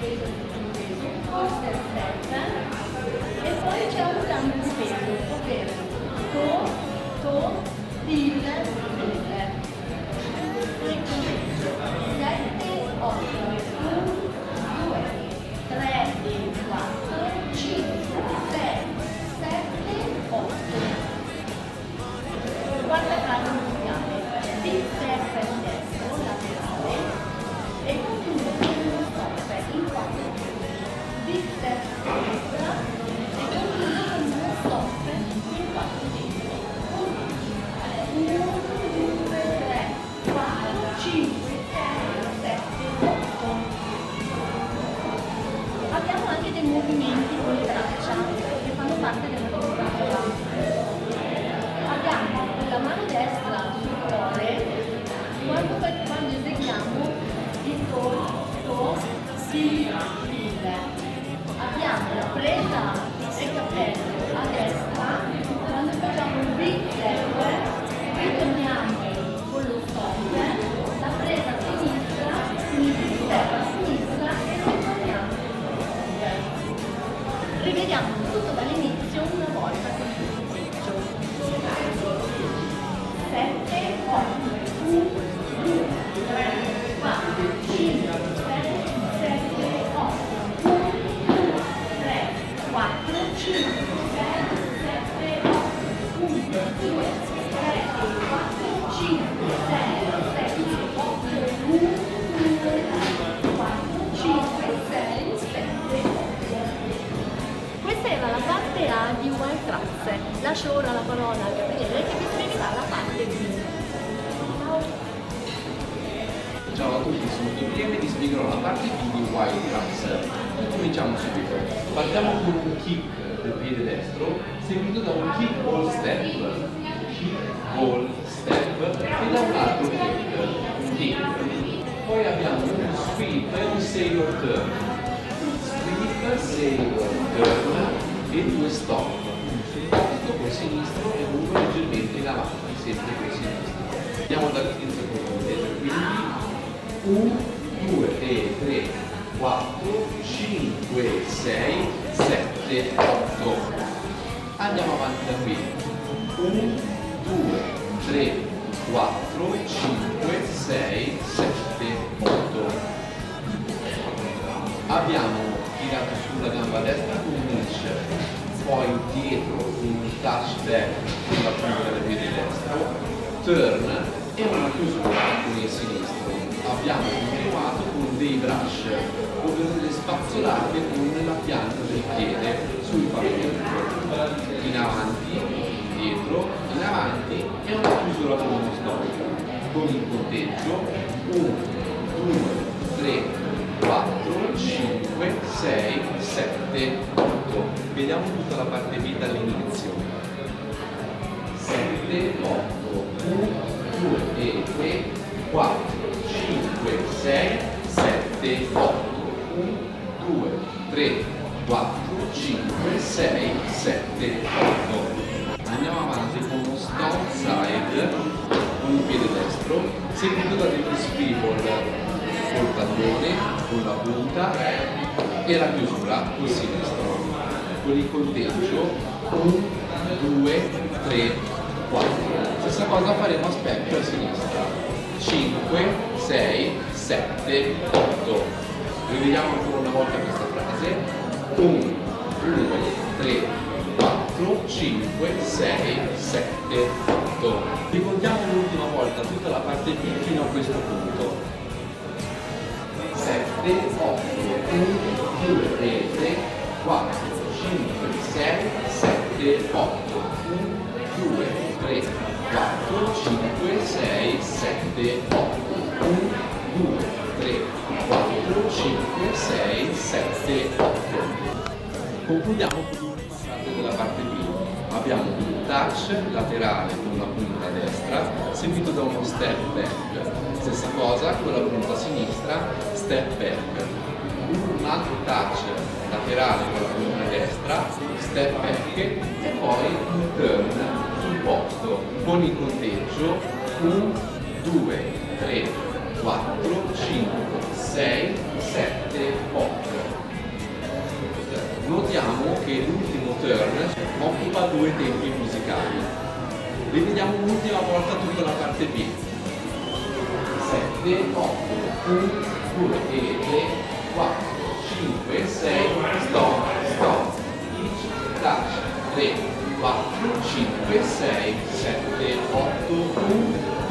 peso, forse il step, e poi c'è un cambio di peso, ovvero to, il, poi conteggio 7, 8, 1, 2, 3, 4, 5, 6, 7, 8. Quarta frase musicale, big step per il destro, laterale, e conclude con uno stop in 4 punti. Big step per destra, e conclude con uno stop in 4 punti. 1, 2, 3, 4, 5, 6, 7, 8. Abbiamo anche dei movimenti con le braccia che fanno parte della coreografia. Abbiamo la mano destra sul cuore quando eseguiamo il to, il. Abbiamo la presa del cappello a destra quando facciamo un big step, ritorniamo con lo stop, la presa a sinistra, il big step a sinistra e ritorniamo con lo stop. Rivediamo tutto dall'inizio una volta con il punteggio. 7, 8, 1, 2, 3, 4, 5, 6, 7, 8, 1, 2, 3, 4, 5, 6, 7, 8, 1, 2, 3, 4, 5, 6, 7, 8, 1, 2, 4, 5, 6, 7, 8. Questa era la parte A di Wild Tracks. Lascio ora la parola a Gabriele che vi spiegherà la parte B. Ciao! Ciao a tutti, sono Gabriele e vi spiegherò la parte B di Wild Tracks. Cominciamo subito. Partiamo con un kick del piede destro, seguito da un kick ball step, e da un altro kick. Poi abbiamo un sweep e un sailor turn. Sweep, sailor turn e 2 stop. Tutto col sinistro e uno leggermente in avanti, sempre col sinistro. Andiamo dall'inizio con il punteggio, quindi 1, 2, 3, 4, 5, 6, 7, 8. Andiamo avanti da qui. 1, 2, 3, 4, 5, 6, 7, 8. Abbiamo tirato sulla gamba destra con un leash, poi dietro un touch back sulla punta del piede destro, turn e una chiusura con il sinistro. Abbiamo continuato con dei brush, ovvero delle spazzolate con la pianta del piede sul pavimento. In avanti, indietro, in avanti e una chiusura con uno stop. Con il conteggio 1, 2, 3, 4, 5, 6, 7, 8. Vediamo tutta la parte B dall'inizio. 7, 8, 1, 2, 3, 4, 5, 6, 7, 8. 1, 2, 3, 4, 5, 6, 7, 8. Andiamo avanti con uno stop side con il piede destro, seguito da degli swivel col tallone, con la punta e la chiusura col sinistro. Con il conteggio 1, 2, 3, 4. Stessa cosa faremo a specchio a sinistra. 5, 6, 7, 8. Rivediamo ancora una volta questa frase. 1, 2, 3, 4, 5, 6, 7, 8. Ricontiamo l'ultima volta tutta la parte B fino a questo punto. 7, 8, 1, 2, 3, 4, 5, 6, 7, 8. 1, 2, 3, 4, 5, 6, 7, 8. 1, 2, 3, 4, 5, 6, 7, 8. Concludiamo con l'ultima frase della parte B. Abbiamo un touch laterale con la punta destra, seguito da uno step back. Stessa cosa con la punta sinistra, step back. Un altro touch laterale con la punta destra, step back e poi un turn sul posto con il conteggio 1, 2, 3, 4, 5, 6, 7, 8. occupa 2 tempi musicali. Rivediamo un'ultima volta tutta la parte B. 7, 8, 1, 2 e 3, 4, 5, 6, stop, stop, each, touch, 3, 4, 5, 6, 7, 8, 1,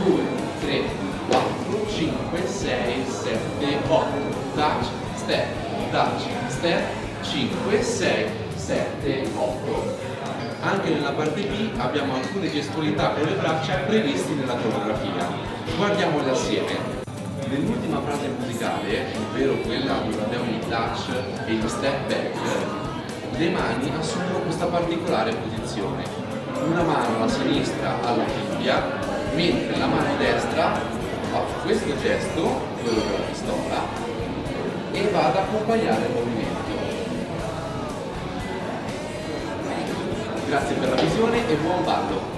2, 3, 4, 5, 6, 7, 8, touch, step, 5, 6, 7, 8. Anche nella parte B abbiamo alcune gestualità con le braccia previste nella coreografia. Guardiamole assieme. Nell'ultima frase musicale, ovvero quella dove abbiamo il touch e il step back, le mani assumono questa particolare posizione. Una mano alla sinistra alla cinghia, mentre la mano destra fa questo gesto, quello della pistola, e va ad accompagnare il movimento. Grazie per la visione e buon ballo!